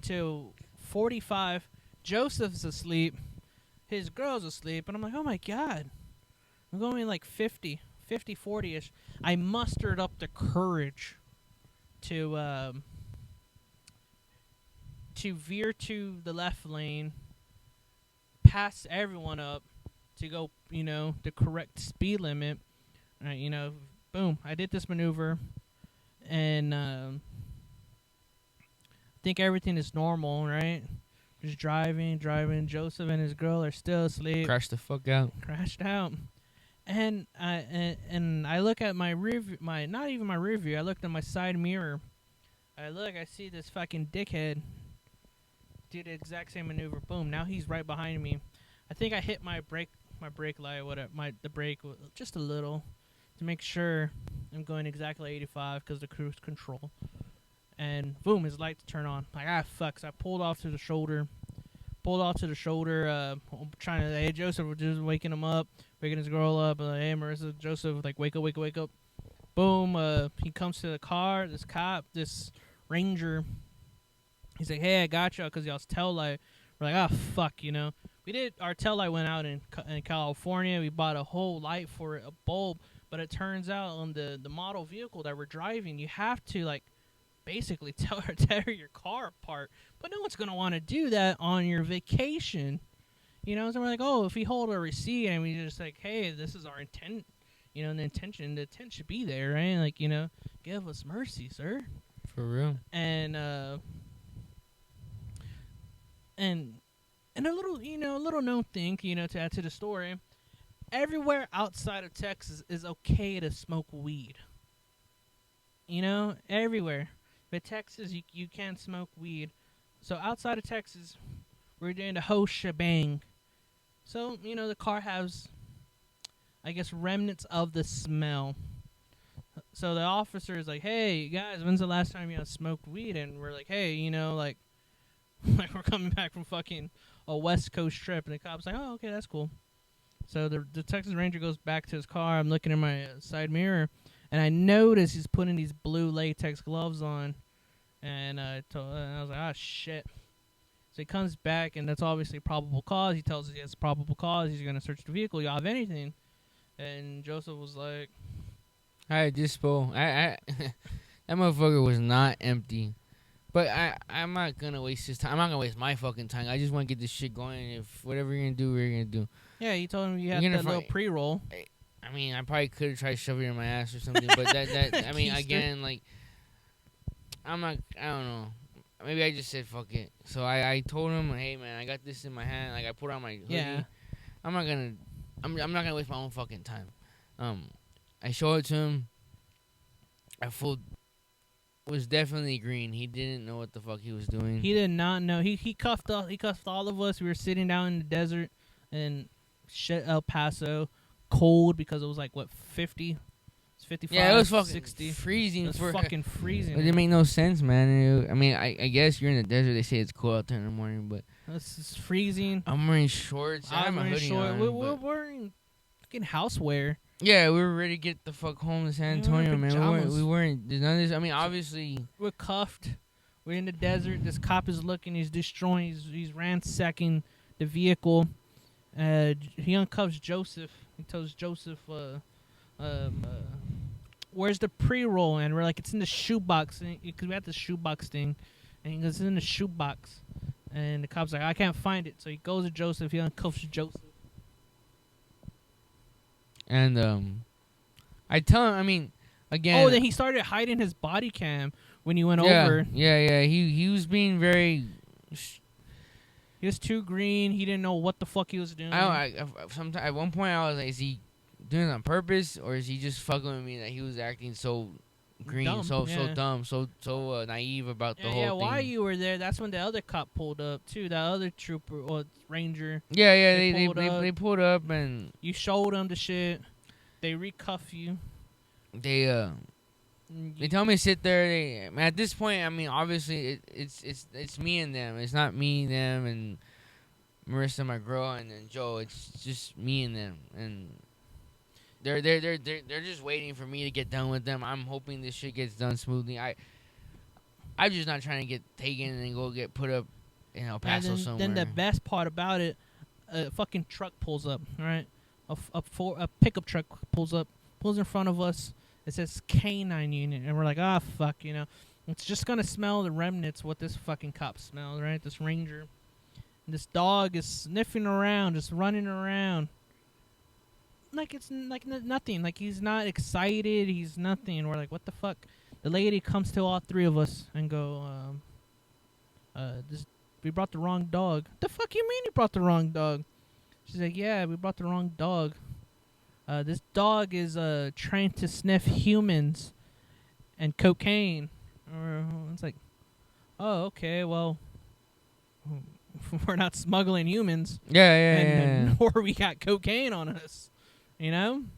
to 45. Joseph's asleep. His girl's asleep. And I'm like, oh my God. I'm going like 50, 40-ish. I mustered up the courage to veer to the left lane, pass everyone up to go, the correct speed limit. Boom, I did this maneuver, and I think everything is normal, right? Just driving. Joseph and his girl are still asleep. Crashed the fuck out. Crashed out. And I look at my rear view, not even my rear view. I looked at my side mirror. I see this fucking dickhead do the exact same maneuver. Boom, now he's right behind me. I think I hit my brake light, the brake just a little to make sure I'm going exactly 85 because the cruise control. And boom, his lights turn on. Like, fuck. So I pulled off to the shoulder. Trying to, hey, Joseph, we're just waking him up, waking his girl up. Like, hey, Marissa, Joseph, like, wake up. Boom, he comes to the car, this ranger. He's like, hey, I got y'all because y'all's tail light. We're like, fuck, our tail light went out in California. We bought a whole light for it, a bulb. But it turns out on the model vehicle that we're driving, you have to, like, basically tear your car apart. But no one's gonna want to do that on your vacation. So we're like, oh, if we hold a receipt and we just like, hey, this is our intent, the intent should be there, right? Like, give us mercy, sir. For real. And a little known thing, to add to the story. Everywhere outside of Texas is okay to smoke weed. Everywhere. But Texas, you can't smoke weed. So outside of Texas, we're doing the whole shebang. So, the car has, I guess, remnants of the smell. So the officer is like, hey, guys, when's the last time you smoked weed? And we're like, hey, like we're coming back from fucking a West Coast trip. And the cop's like, oh, okay, that's cool. So the Texas Ranger goes back to his car. I'm looking in my side mirror, and I notice he's putting these blue latex gloves on. And I was like, oh, shit. So he comes back, and that's obviously probable cause. He tells us he has probable cause. He's going to search the vehicle. You have anything? And Joseph was like, I dispo. That motherfucker was not empty. But I'm not going to waste his time. I'm not going to waste my fucking time. I just want to get this shit going. If whatever you're going to do, we're going to do. Yeah, you told him you had that little pre-roll. I mean, I probably could have tried shoving it in my ass or something. But I mean, again, like, I don't know. Maybe I just said fuck it. So I told him, hey man, I got this in my hand. Like I put on my hoodie. Yeah. I'm not gonna waste my own fucking time. I showed it to him. Was definitely green. He didn't know what the fuck he was doing. He did not know. He cuffed all of us. We were sitting down in the desert in shit El Paso, cold because it was like what 50. It's 55. Yeah, it was fucking 60. freezing. It was fucking freezing. It didn't make no sense, man. I mean, I guess you're in the desert. They say it's cold out there in the morning, but it's freezing. I'm wearing shorts. I have my hoodie on. We're wearing fucking housewear. Yeah, we were ready to get the fuck home to San Antonio, man. We weren't. There's none of this. I mean, obviously, we're cuffed. We're in the desert. This cop is looking. He's destroying. He's ransacking the vehicle. He uncuffs Joseph. He tells Joseph, where's the pre-roll? And we're like, it's in the shoebox. Because we had the shoebox thing. And he goes, it's in the shoebox. And the cop's like, I can't find it. So he goes to Joseph. He uncuffs Joseph. And I tell him, I mean, again. Oh, then he started hiding his body cam when he went over. Yeah. He was being very. He was too green. He didn't know what the fuck he was doing. Sometimes at one point I was like, is he doing it on purpose, or is he just fucking with me that he was acting so green, dumb, so dumb, so naive about the whole thing? Yeah, while you were there, that's when the other cop pulled up too. That other trooper or ranger. Yeah, they pulled up and you showed them the shit. They recuff you. They tell me to sit there. At this point, I mean, obviously it's me and them. It's not me, them, and Marissa, my girl, and then Joe. It's just me and them, and they're just waiting for me to get done with them. I'm hoping this shit gets done smoothly. I'm just not trying to get taken and then go get put up in El Paso somewhere. Then the best part about it, a fucking truck pulls up. Right, a pickup truck pulls in front of us. It says Canine Unit, and we're like, fuck, It's just going to smell the remnants what this fucking cop smells, right? This ranger. And this dog is sniffing around, just running around. Like it's like nothing. Like he's not excited. He's nothing. We're like, what the fuck? The lady comes to all three of us and go, we brought the wrong dog. The fuck you mean you brought the wrong dog? She's like, yeah, we brought the wrong dog. This dog is trained to sniff humans and cocaine. It's like, oh, okay, well, we're not smuggling humans. Yeah. Nor we got cocaine on us, And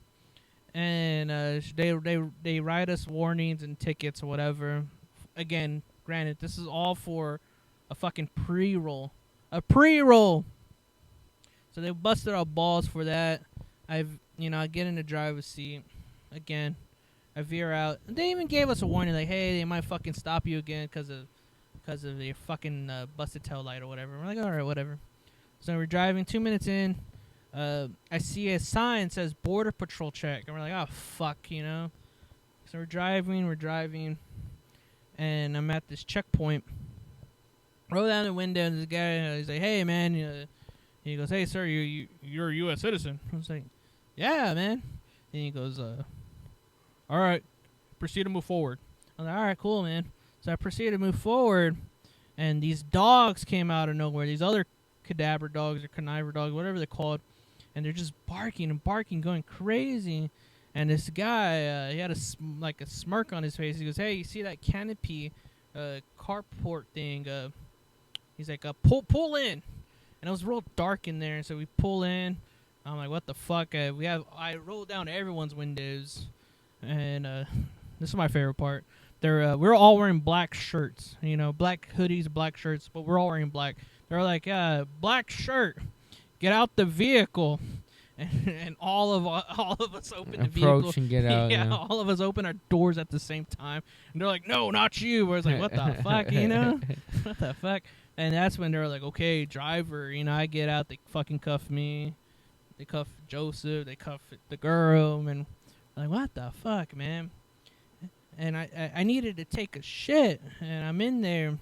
they write us warnings and tickets or whatever. Again, granted, this is all for a fucking pre-roll. A pre-roll! So they busted our balls for that. I get in the driver's seat. Again, I veer out. They even gave us a warning, like, hey, they might fucking stop you again because of your fucking busted tail light or whatever. We're like, all right, whatever. So we're driving. 2 minutes in, I see a sign that says Border Patrol check. And we're like, oh, fuck, So we're driving. and I'm at this checkpoint. Roll down the window, and this guy, he's like, "Hey, man." He goes, "Hey, sir, you're a U.S. citizen." I was like, "Yeah, man." And he goes, "All right, proceed to move forward." I was like, "All right, cool, man." So I proceeded to move forward, and these dogs came out of nowhere. These other cadaver dogs or conniver dogs, whatever they're called, and they're just barking and barking, going crazy. And this guy, he had a smirk on his face. He goes, "Hey, you see that canopy, carport thing?" He's like, pull in." And it was real dark in there, so we pull in. I'm like, "What the fuck?" I rolled down everyone's windows, and this is my favorite part. We're all wearing black shirts, black hoodies, black shirts, but we're all wearing black. They're like, "Black shirt, get out the vehicle," and all of us open the vehicle. Approach and get out. Yeah, all of us open our doors at the same time, and they're like, "No, not you." Where it's like, "What the fuck," What the fuck? And that's when they're like, "Okay, driver," I get out. They fucking cuff me. They cuff Joseph. They cuff the girl, and I'm like, "What the fuck, man?" And I needed to take a shit, and I'm in there,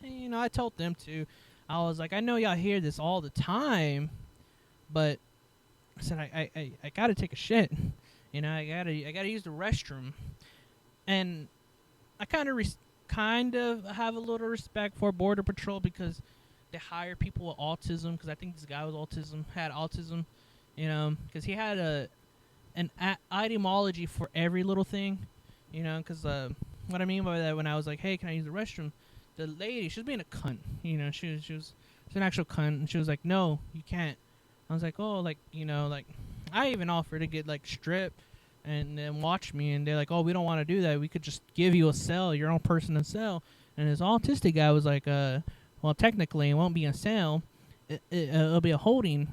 and I told them to. I was like, "I know y'all hear this all the time, but," I said, I gotta take a shit. I gotta use the restroom." And I kind of have a little respect for Border Patrol because they hire people with autism. Because I think this guy had autism, because he had an etymology for every little thing, Because what I mean by that, when I was like, "Hey, can I use the restroom?" The lady, she was being a cunt. She's an actual cunt, and she was like, "No, you can't." I was like, "Oh, I even offered to get strip and then watch me," and they're like, "Oh, we don't want to do that. We could just give you a cell, your own personal cell." And this autistic guy was like, "Well, technically, it won't be a cell. It'll be a holding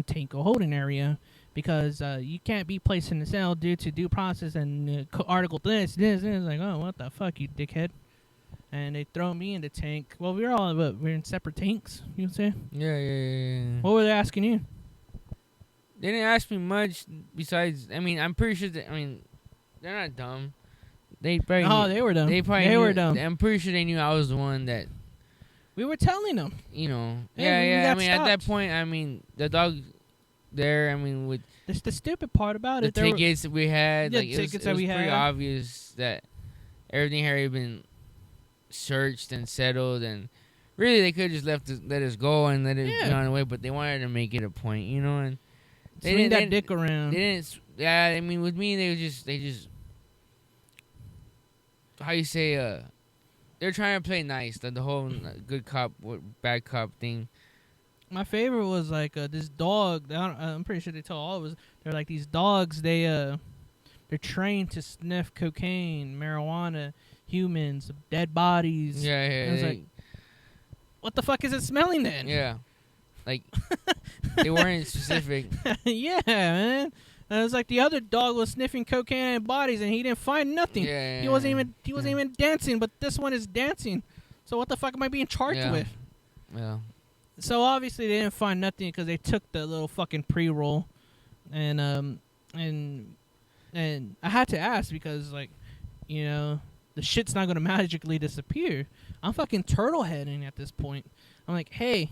tank, a holding area, because you can't be placed in the cell due to due process and article this." It's like, "Oh, what the fuck, you dickhead." And they throw me in the tank. Well, we're in separate tanks, you would say? Yeah. What were they asking you? They didn't ask me much besides, I'm pretty sure that, they're not dumb. They probably they were dumb. They were dumb. I'm pretty sure they knew I was the one that, we were telling them. Yeah. At that point, the dog there, with the stupid part about the it, tickets that we had, the it tickets was that we pretty had. obvious that everything had already been searched and settled, and really they could have just let us go and let it be on the way, but they wanted to make it a point, and they swing that dick around. They didn't. Yeah, with me, they just. How you say? They're trying to play nice. The whole good cop, bad cop thing. My favorite was this dog. I'm pretty sure they tell all of us. They're like these dogs. They're trained to sniff cocaine, marijuana, humans, dead bodies. Yeah. And I was like, what the fuck is it smelling then? Yeah. They weren't specific. Yeah, man. And it was like the other dog was sniffing cocaine and bodies, and he didn't find nothing. Yeah. He wasn't even dancing, but this one is dancing. So what the fuck am I being charged with? Yeah. So obviously they didn't find nothing because they took the little fucking pre-roll, and I had to ask because the shit's not gonna magically disappear. I'm fucking turtle heading at this point. I'm like, "Hey,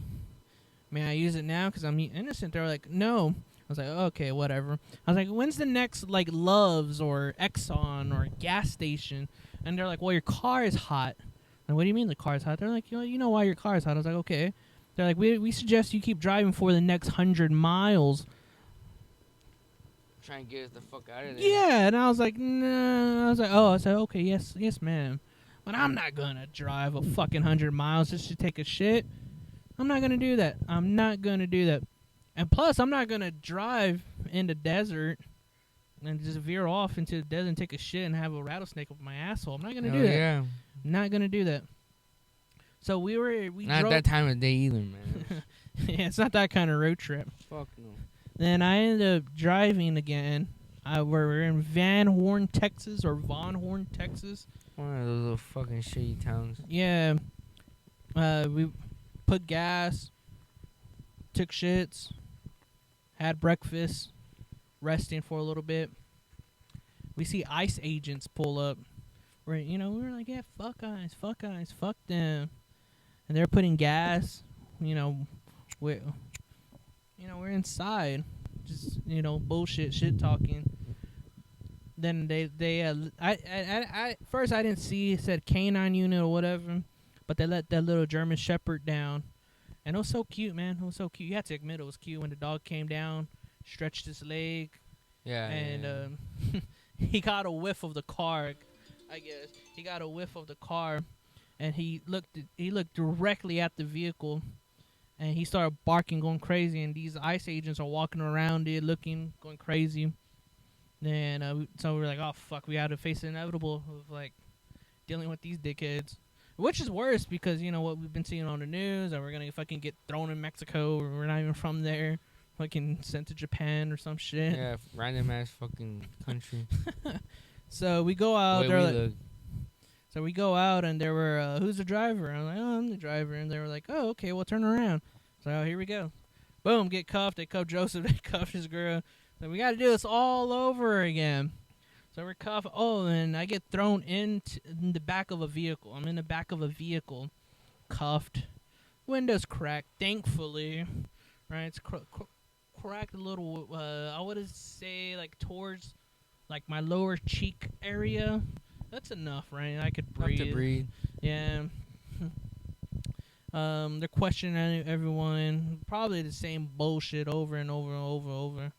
may I use it now? Because I'm innocent." They're like, "No." I was like, "Okay, whatever." I was like, "When's the next Love's or Exxon or gas station?" And they're like, "Well, your car is hot." And what do you mean the car is hot? They're like, you know why your car is hot. I was like, "Okay." They're like, we suggest you keep driving for the next 100 miles. Trying to get us the fuck out of there. Yeah, and I was like, "No." I said, "Okay, yes, ma'am. But I'm not gonna drive a fucking 100 miles just to take a shit. I'm not gonna do that. And plus, I'm not gonna drive in the desert and just veer off into the desert and take a shit and have a rattlesnake up my asshole. I'm not gonna do that. Yeah. I'm not gonna do that." So we not drove. that time of day either, man. Yeah, it's not that kind of road trip. Fuck no. Then I ended up driving again. We're in Van Horn, Texas, or Von Horn, Texas. One of those little fucking shitty towns. Yeah. We put gas, took shits, had breakfast, resting for a little bit. We see ICE agents pull up. we were like, yeah, fuck guys, fuck them, and they're putting gas. You know, we we're inside, just bullshit, shit talking. Then I first I didn't see it said canine unit or whatever, but they let that little German Shepherd down, and it was so cute, man. It was so cute. You had to admit it was cute when the dog came down, stretched his leg, Yeah. and Yeah. he got a whiff of the car. I guess he got a whiff of the car, and he looked directly at the vehicle, and he started barking, going crazy. And these ICE agents are walking around it, looking, going crazy. Then so we're like, oh fuck, we had to face the inevitable of like dealing with these dickheads, which is worse because what we've been seeing on the news, and we're gonna fucking get thrown in Mexico, or we're not even from there, fucking sent to Japan or some shit. Yeah. Random ass fucking country. So we go out. Way They're we like, look. so we go out, and there were, who's the driver? I'm like, oh, I'm the driver, and they were like, oh, okay, well turn around. So here we go. Boom, get cuffed. They cuffed Joseph. They cuffed his girl. So we got to do this all over again. So we're cuffed. Oh, and I get thrown in the back of a vehicle. I'm in the back of a vehicle, cuffed. Windows cracked, thankfully. Right, it's cracked a little. I would say like towards like my lower cheek area. That's enough, right? I could breathe. Enough to breathe. Yeah. They're questioning everyone. Probably the same bullshit over and over and over.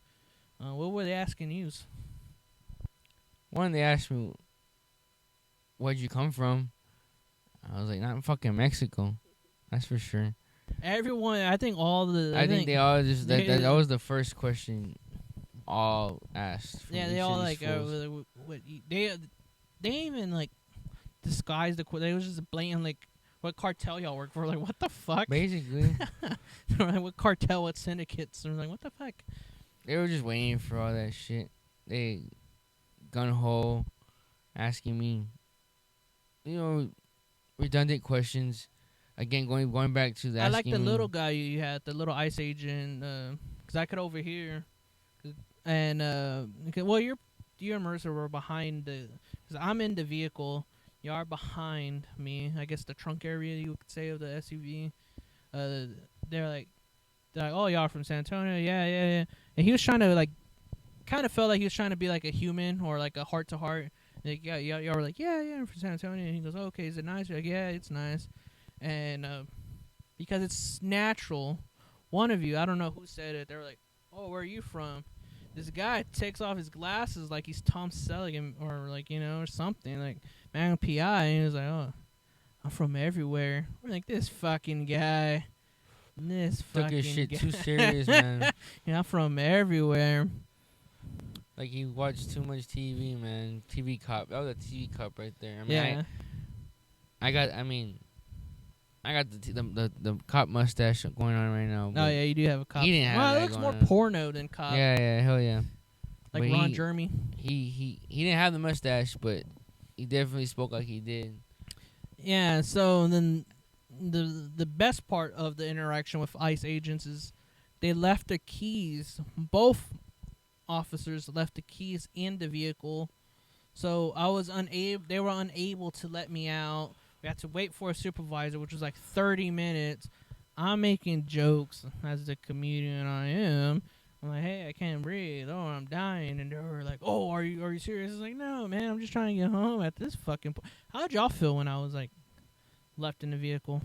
What were they asking you? One, they asked me, "Where'd you come from?" I was like, "Not in fucking Mexico, that's for sure." Everyone, I think all the. I think they all just that was the first question all asked. Yeah, they all like what they even like disguised they was just blatant like, what cartel y'all work for? Like, what the fuck? Basically, like, what cartel? What syndicates? And like, what the fuck? they were just waiting for all that shit. They gun ho asking me, redundant questions. Again, going back to the. I like the little guy you had, the little ICE agent, because I could overhear, and well, you and Mercer were behind because I'm in the vehicle. You are behind me. I guess the trunk area you could say of the SUV. They're like, oh, y'all from San Antonio? Yeah. And he was trying to like, kind of felt like he was trying to be like a human or like a heart to heart. Like, y'all were like, yeah, I'm from San Antonio. And he goes, oh, okay, is it nice? You're like, yeah, it's nice. And because it's natural, one of you, I don't know who said it. They were like, oh, where are you from? This guy takes off his glasses like he's Tom Selleck or like, or something like Magnum P.I. And he was like, oh, I'm from everywhere. We're like, this fucking guy. Took his shit too serious, man. Yeah, I'm from everywhere. Like he watched too much TV, man. TV cop. That was a TV cop right there. I mean, Yeah. I got the cop mustache going on right now. Oh yeah, you do have a cop. He didn't have well, that it looks going more on. porno than cop. Yeah, hell yeah. Like But Ron Jeremy. He didn't have the mustache, but he definitely spoke like he did. Yeah. So then the best part of the interaction with ICE agents is they left their keys. Both officers left the keys in the vehicle, so I was unable. They were unable to let me out. We had to wait for a supervisor, which was like 30 minutes. I'm making jokes as the comedian I am. I'm like, hey, I can't breathe. Oh, I'm dying. And they were like, oh, are you serious? I was like, no, man, I'm just trying to get home at this fucking point. How'd y'all feel when I was like left in the vehicle?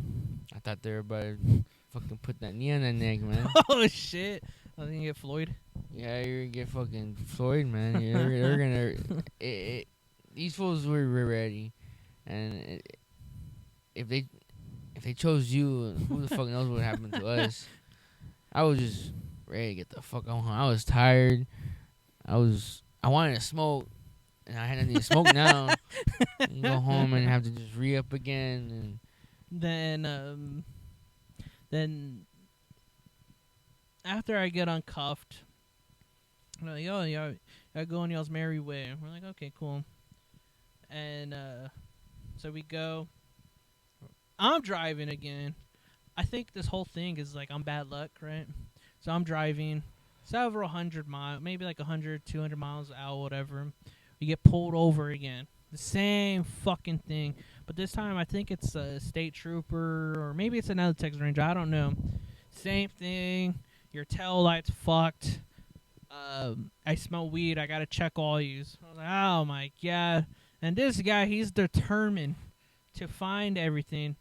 I thought they were about to fucking put that knee on that neck, man. Oh, shit. I was going to get Floyd. Yeah, you're gonna get fucking Floyd, man. You're gonna. These fools were ready, and if they chose you, who the fuck knows what happened to us? I was just ready to get the fuck on home. I was tired. I wanted to smoke, and I had nothing to smoke now. And go home and have to just re-up again. And Then after I get uncuffed, I'm like, oh, y'all go on y'all's merry way. We're like, okay, cool. And so we go. I'm driving again. I think this whole thing is like I'm bad luck, right? So I'm driving several hundred miles, maybe like 100, 200 miles out, whatever. We get pulled over again. The same fucking thing. But this time, I think it's a state trooper, or maybe it's another Texas Ranger. I don't know. Same thing. Your tail light's fucked. I smell weed. I gotta check all yous. I was like, oh my god. And this guy, he's determined to find everything.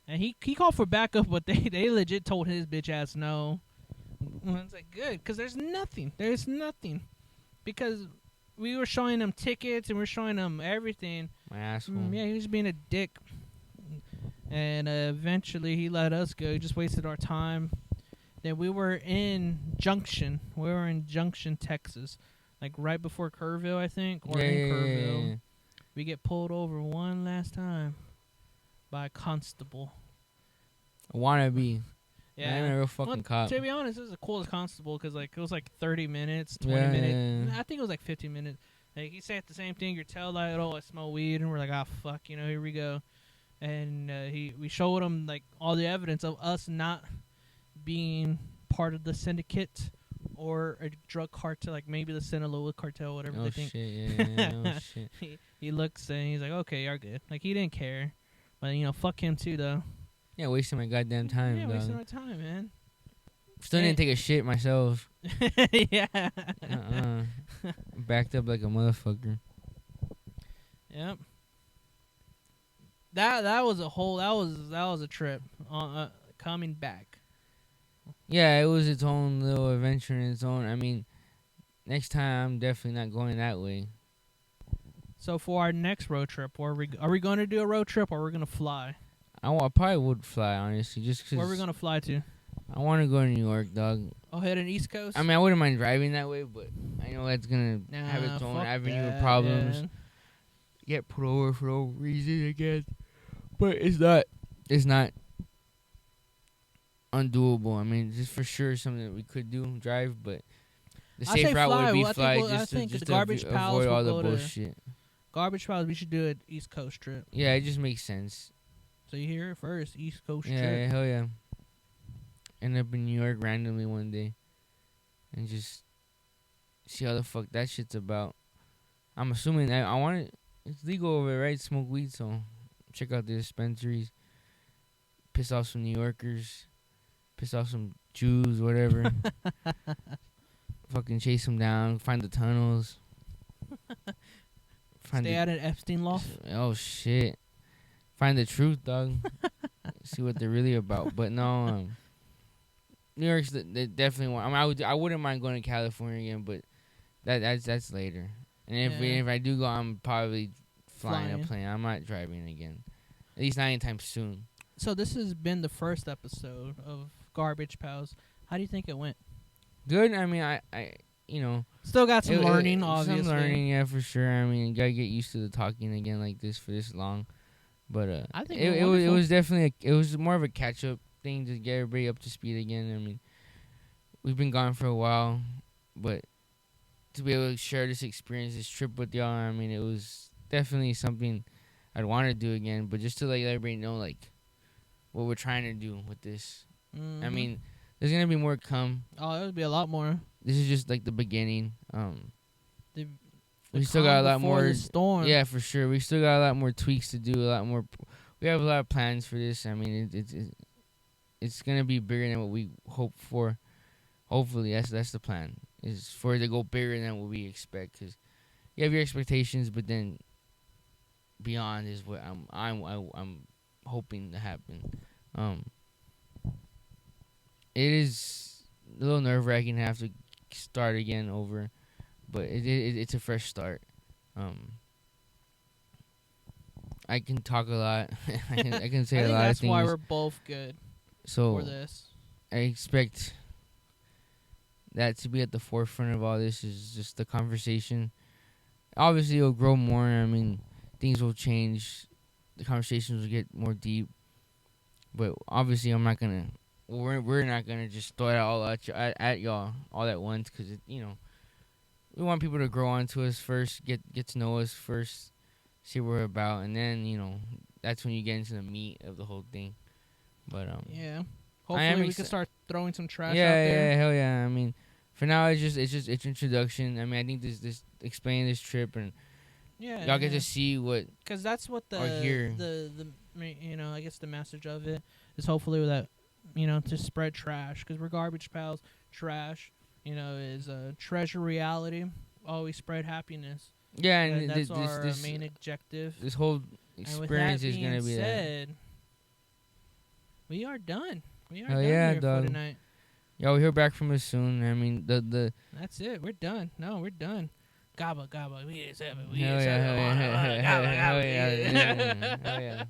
And he called for backup, but they legit told his bitch ass no. And I was like, good, because there's nothing. There's nothing. Because we were showing him tickets and we were showing him everything. My asshole. Yeah, he was being a dick. And eventually he let us go. He just wasted our time. Then we were in Junction. We were in Junction, Texas. Like right before Kerrville, I think. Or in Kerrville. Yeah. We get pulled over one last time by a constable. A wannabe. Yeah. I'm a real fucking cop. To be honest, it was the coolest constable because like it was like 30 minutes, 20 Yeah, minutes. yeah. I think it was like 15 minutes. Like he said the same thing. Your tail light, oh, I smell weed, and we're like, ah, fuck, here we go. And we showed him like all the evidence of us not being part of the syndicate or a drug cartel, like maybe the Sinaloa cartel, whatever Oh they think. shit, yeah. Oh shit. He looks and he's like, okay, you're good. Like he didn't care, but fuck him too though. Yeah, wasting my goddamn time, Yeah, dog. wasting our time, man. Still didn't take a shit myself. Yeah. Backed up like a motherfucker. Yep. That was a trip. Coming back. Yeah, it was its own little adventure in its own. I mean, next time I'm definitely not going that way. So for our next road trip, are we going to do a road trip or are we going to fly? I probably would fly, honestly, just because. Where are we going to fly to? I want to go to New York, dog. Oh, head in East Coast? I mean, I wouldn't mind driving that way, but I know that's going to have its own fuck avenue that, of problems. man. Get pulled over for no reason, I guess. But it's not undoable. I mean, just for sure something that we could do, drive, but the I say safe route fly. would be Well, fly, I just think to the garbage pals avoid will all the go to- bullshit. Garbage Pals, we should do an East Coast trip. Yeah, it just makes sense. So you hear it first, East Coast Yeah, trip. hell yeah. End up in New York randomly one day and just see how the fuck that shit's about. I'm assuming I want it. It's legal over there, right? Smoke weed, so check out the dispensaries. Piss off some New Yorkers. Piss off some Jews, whatever. Fucking chase them down. Find the tunnels. Stay out at Epstein loft. Oh shit! Find the truth, dog. See what they're really about. But no, New York's they definitely want. I mean, I wouldn't mind going to California again, but that's later. And if I do go, I'm probably flying a plane. I'm not driving again, at least not anytime soon. So this has been the first episode of Garbage Pals. How do you think it went? Good. I mean, I Still got some learning, obviously. Some learning, yeah, for sure. I mean, you gotta get used to the talking again like this for this long. But I think it was definitely it was more of a catch up thing to get everybody up to speed again. I mean, we've been gone for a while, but to be able to share this experience, this trip with y'all, I mean, it was definitely something I'd want to do again. But just to let everybody know, like, what we're trying to do with this. Mm-hmm. I mean, there's gonna be more to come. Oh, there would be a lot more. This is just like the beginning. The We still got a lot before more. the storm. Yeah, for sure. We still got a lot more tweaks to do. A lot more. We have a lot of plans for this. I mean, it's gonna be bigger than what we hope for. Hopefully, that's the plan. Is for it to go bigger than what we expect. Cause you have your expectations, but then beyond is what I'm hoping to happen. It is a little nerve-wracking to have to start again over, but it's a fresh start. I can talk a lot. I can say I a think lot of that's things. why we're both good So for this. I expect that to be at the forefront of all this is just the conversation. Obviously, it'll grow more. I mean, things will change. The conversations will get more deep. But obviously, I'm not gonna. We're not gonna just throw it all at y'all all at once, because we want people to grow onto us first, get to know us first, see what we're about, and then that's when you get into the meat of the whole thing. But Yeah. Hopefully we can start throwing some trash out there. Yeah, hell yeah. I mean, for now it's just introduction. I mean, I think this explaining this trip and Yeah. y'all get to see what Because that's what or hear. I guess the message of it is hopefully that, to spread trash. Because we're garbage pals. Trash, is a treasure reality. Always spread happiness. Yeah, and That's our main objective. this whole And with that experience is gonna being be that. said, we are done. We are Oh done yeah, here dog. for tonight. Yeah, we'll hear back from us soon. I mean, the That's it. We're done. No, we're done. Gabba, gabba. We is heaven. We hell is yeah, heaven. hell yeah, hell Gabba, yeah, hell gabba. yeah, hell yeah.